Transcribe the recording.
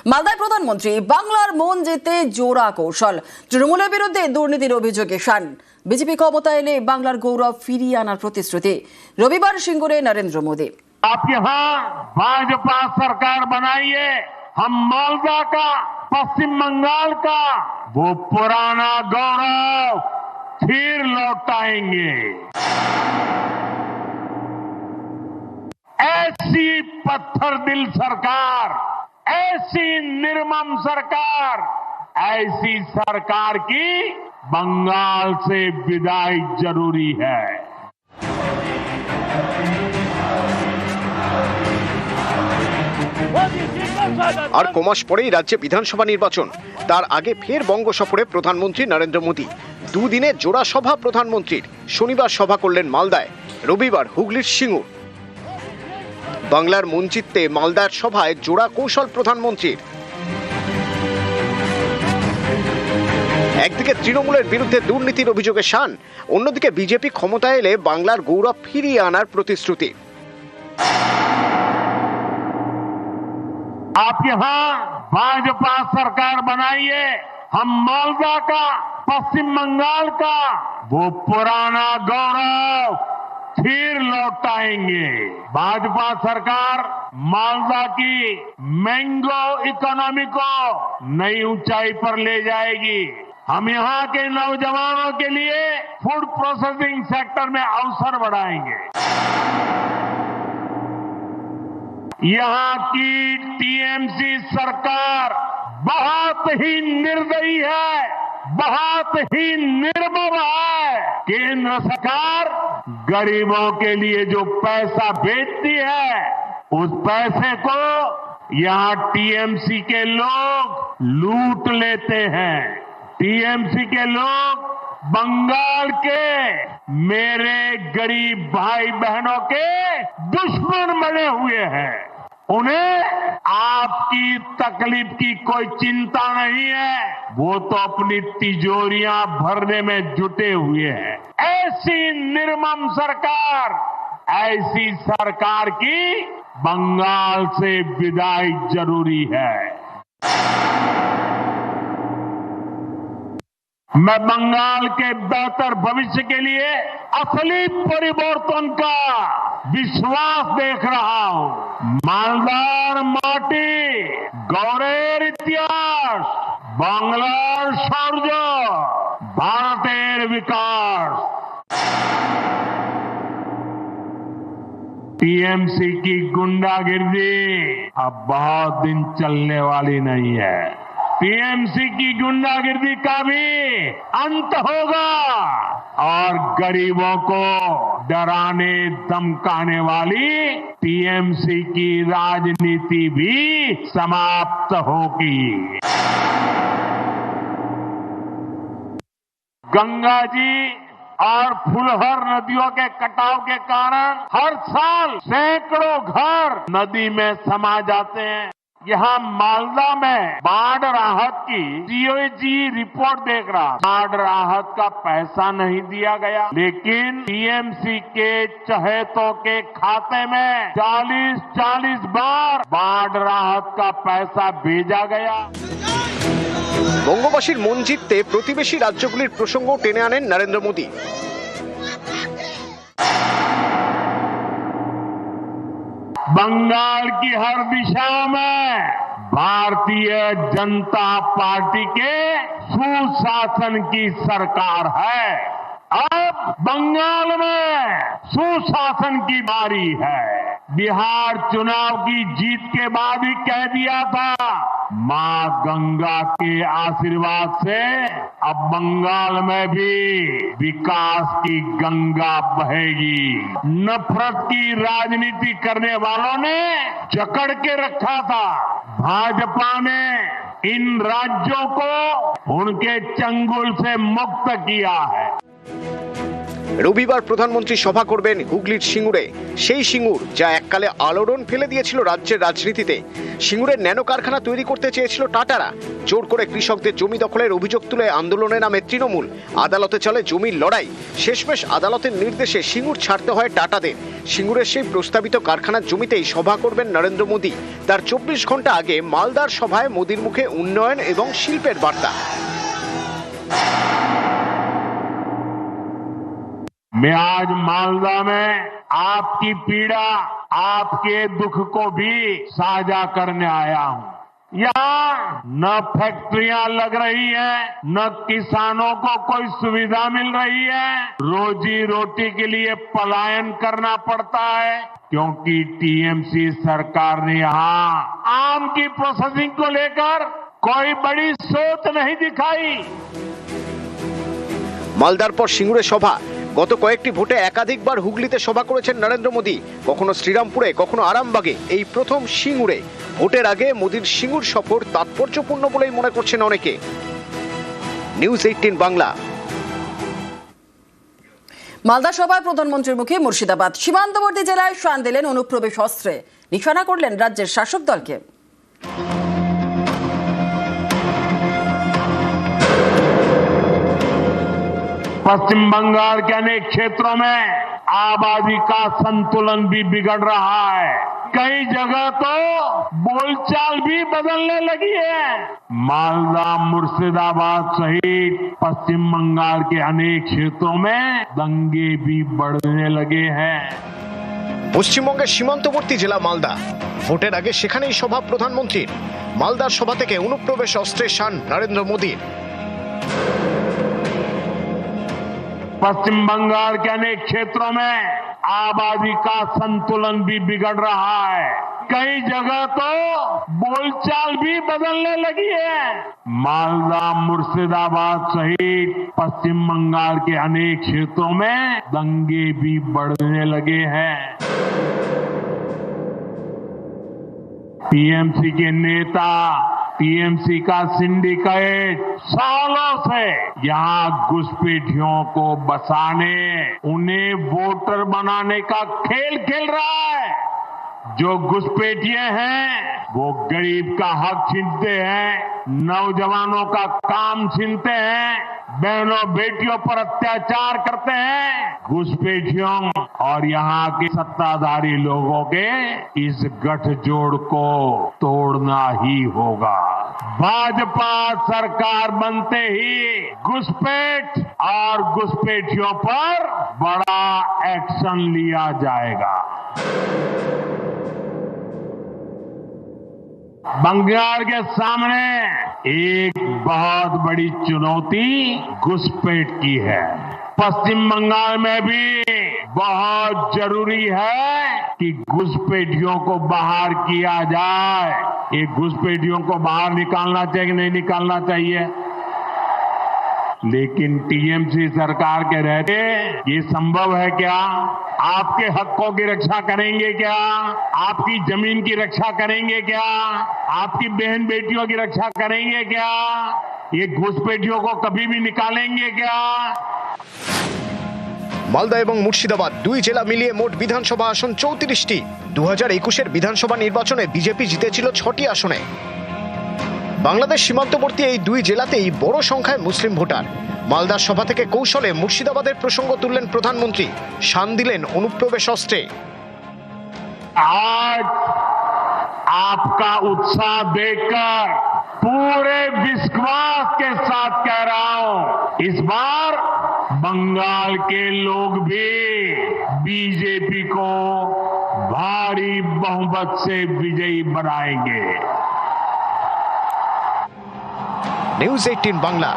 মালদায় প্রধানমন্ত্রী বাংলার মন জিতে জোড়া কৌশল। তৃণমূলের বিরুদ্ধে দুর্নীতির অভিযোগে শান। বিজেপি ক্ষমতা এলে বাংলার গৌরব ফিরিয়ে আনার প্রতিশ্রুতি। রবিবার সিঙ্গুরে নরেন্দ্র মোदी। आप यहाँ भाजपा सरकार बनाइए, हम मालदा का, पश्चिम बंगाल का वो पुराना गौरव फिर लौटाएंगे। ऐसी पत्थर दिल सरकार, ऐसी निर्मम सरकार, ऐसी सरकार की बंगाल से विदाई जरूरी है। আর কমাস পরেই রাজ্যে বিধানসভা নির্বাচন। তার আগে ফের বঙ্গ সফরে প্রধানমন্ত্রী নরেন্দ্র মোদী। দুদিনে জোড়া সভা প্রধানমন্ত্রীর। শনিবার সভা করলেন মালদায়, রবিবার হুগলির সিঙ্গুর। বাংলার মন জিততে মালদার সভায় জোড়া কৌশল প্রধানমন্ত্রীর। একদিকে তৃণমূলের বিরুদ্ধে দুর্নীতির অভিযোগে শান, অন্যদিকে বিজেপি ক্ষমতায় এলে বাংলার গৌরব ফিরিয়ে আনার প্রতিশ্রুতি। आप यहाँ भाजपा सरकार बनाइए, हम मालदा का, पश्चिम बंगाल का वो पुराना गौरव फिर लौटाएंगे। भाजपा सरकार मालदा की मैंगो इकोनॉमी को नई ऊंचाई पर ले जाएगी। हम यहाँ के नौजवानों के लिए फूड प्रोसेसिंग सेक्टर में अवसर बढ़ाएंगे। यहाँ की टीएमसी सरकार बहुत ही निर्दयी है, बहुत ही निर्मम है। केंद्र सरकार गरीबों के लिए जो पैसा भेजती है, उस पैसे को यहाँ टीएमसी के लोग लूट लेते हैं। टीएमसी के लोग बंगाल के मेरे गरीब भाई बहनों के दुश्मन बने हुए हैं। उन्हें आपकी तकलीफ की कोई चिंता नहीं है, वो तो अपनी तिजोरियां भरने में जुटे हुए हैं। ऐसी निर्मम सरकार, ऐसी सरकार की बंगाल से विदाई जरूरी है। मैं बंगाल के बेहतर भविष्य के लिए असली परिवर्तन का विश्वास देख रहा हूं। मालदार माटी, गौरेर इतिहास, बांग्लार शौर्य, भारतेर विकास। टीएमसी की गुंडागिर्दी अब बहुत दिन चलने वाली नहीं है। टीएमसी की गुंडागिर्दी का भी अंत होगा और गरीबों को डराने धमकाने वाली टीएमसी की राजनीति भी समाप्त होगी। गंगा जी और फुलहर नदियों के कटाव के कारण हर साल सैकड़ों घर नदी में समा जाते हैं। यहाँ मालदा में बाढ़ राहत की सीओजी रिपोर्ट देख रहा, बाढ़ राहत का पैसा नहीं दिया गया, लेकिन टीएमसी के चहेतों के खाते में 40 बार बाढ़ राहत का पैसा भेजा गया। বঙ্গবাসীর মন জিততে প্রতিবেশী রাজ্যগুলির প্রসঙ্গ টেনে আনেন নরেন্দ্র মোদী। बंगाल की हर दिशा में भारतीय जनता पार्टी के सुशासन की सरकार है। अब बंगाल में सुशासन की बारी है। बिहार चुनाव की जीत के बाद ही कह दिया था, मां गंगा के आशीर्वाद से अब बंगाल में भी विकास की गंगा बहेगी। नफरत की राजनीति करने वालों ने जकड़ के रखा था। भाजपा ने इन राज्यों को उनके चंगुल से मुक्त किया है। রবিবার প্রধানমন্ত্রী সভা করবেন হুগলির সিঙ্গুরে। সেই সিঙ্গুর যা এককালে আলোড়ন ফেলে দিয়েছিল রাজ্যের রাজনীতিতে। সিঙ্গুরের ন্যানো কারখানা তৈরি করতে চেয়েছিল টাটারা। জোর করে কৃষকদের জমি দখলের অভিযোগ তুলে আন্দোলনে নামে তৃণমূল। আদালতে চলে জমির লড়াই। শেষমেশ আদালতের নির্দেশে সিঙ্গুর ছাড়তে হয় টাটাদের। সিঙ্গুরের সেই প্রস্তাবিত কারখানার জমিতেই সভা করবেন নরেন্দ্র মোদী। তার 24 ঘন্টা আগে মালদার সভায় মোদীর মুখে উন্নয়ন এবং শিল্পের বার্তা। मैं आज मालदा में आपकी पीड़ा, आपके दुख को भी साझा करने आया हूं। यहाँ न फैक्ट्रियां लग रही हैं, न किसानों को कोई सुविधा मिल रही है। रोजी रोटी के लिए पलायन करना पड़ता है, क्योंकि टीएमसी सरकार ने यहाँ आम की प्रोसेसिंग को लेकर कोई बड़ी सोच नहीं दिखाई। মালদার পর সিঙ্গুরে সভা। গত কয়েকটি ভোটে একাধিকবার হুগলিতে সভা করেছেন নরেন্দ্র মোদী, কখনো শ্রীরামপুরে, কখনো আরামবাগে, এই প্রথম সিঙ্গুরে। ভোটের আগে মোদীর সিঙ্গুর সফর তাৎপর্যপূর্ণ বলেই মনে করছেন অনেকে। নিউজ 18 বাংলা। মালদা সভায় প্রধানমন্ত্রীর মুখে মুর্শিদাবাদ। সীমান্তবর্তী জেলায় শান দিলেন অনুপ্রবেশ অস্ত্রে, নিশানা করলেন রাজ্যের শাসক দলকে। पश्चिम बंगाल के अनेक क्षेत्रों में आबादी का संतुलन भी बिगड़ रहा है। कई जगह तो बोलचाल भी बदलने लगी है। मालदा, मुर्शिदाबाद सहित पश्चिम बंगाल के अनेक क्षेत्रों में दंगे भी बढ़ने लगे हैं। পশ্চিমবঙ্গের সীমান্তবর্তী জেলা মালদা। ভোটের আগে সেখানেই সভা প্রধানমন্ত্রীর। মালদার সভা থেকে অনুপ্রবেশ অস্ত্রের শান নরেন্দ্র মোদীর। पश्चिम बंगाल के अनेक क्षेत्रों में आबादी का संतुलन भी बिगड़ रहा है। कई जगह तो बोलचाल भी बदलने लगी है। मालदा, मुर्शिदाबाद सहित पश्चिम बंगाल के अनेक क्षेत्रों में दंगे भी बढ़ने लगे हैं। टीएमसी के नेता, टीएमसी का सिंडिकेट सालों से यहाँ घुसपैठियों को बसाने, उन्हें वोटर बनाने का खेल खेल रहा है। जो घुसपैठिए हैं वो गरीब का हक छीनते हैं, नौजवानों का काम छीनते हैं, बहनों बेटियों पर अत्याचार करते हैं। घुसपैठियों और यहाँ के सत्ताधारी लोगों के इस गठजोड़ को तोड़ना ही होगा। भाजपा सरकार बनते ही घुसपैठ और घुसपैठियों पर बड़ा एक्शन लिया जाएगा। बंगाल के सामने एक बहुत बड़ी चुनौती घुसपैठ की है। पश्चिम बंगाल में भी बहुत जरूरी है कि घुसपैठियों को बाहर किया जाए। ये घुसपैठियों को बाहर निकालना चाहिए कि नहीं निकालना चाहिए? लेकिन टीएमसी सरकार के रहते ये संभव है क्या? आपके हकों की रक्षा करेंगे क्या? आपकी जमीन की रक्षा करेंगे क्या? आपकी बहन बेटियों की रक्षा करेंगे क्या? ये घुसपैठियों को कभी भी निकालेंगे क्या? মালদা এবং মুর্শিদাবাদ দুই জেলা মিলিয়ে মোট বিধানসভা আসন 34টি। 2021-এর বিধানসভা নির্বাচনে বিজেপি জিতেছিল 6টি আসনে। বাংলাদেশ সীমান্তবর্তী এই দুই জেলাতেই বড় সংখ্যায় মুসলিম ভোটার। মালদার সভা থেকে কৌশলে মুর্শিদাবাদের প্রসঙ্গ তুললেন প্রধানমন্ত্রী, শান দিলেন অনুপ্রবেশ অস্ত্রে। आज आपका उत्साह देखकर पूरे विश्वास के साथ कह रहा हूं, इस बार बंगाल के लोग भी बीजेपी को भारी बहुमत से विजयी बनाएंगे। নিউজ 18 বাংলা।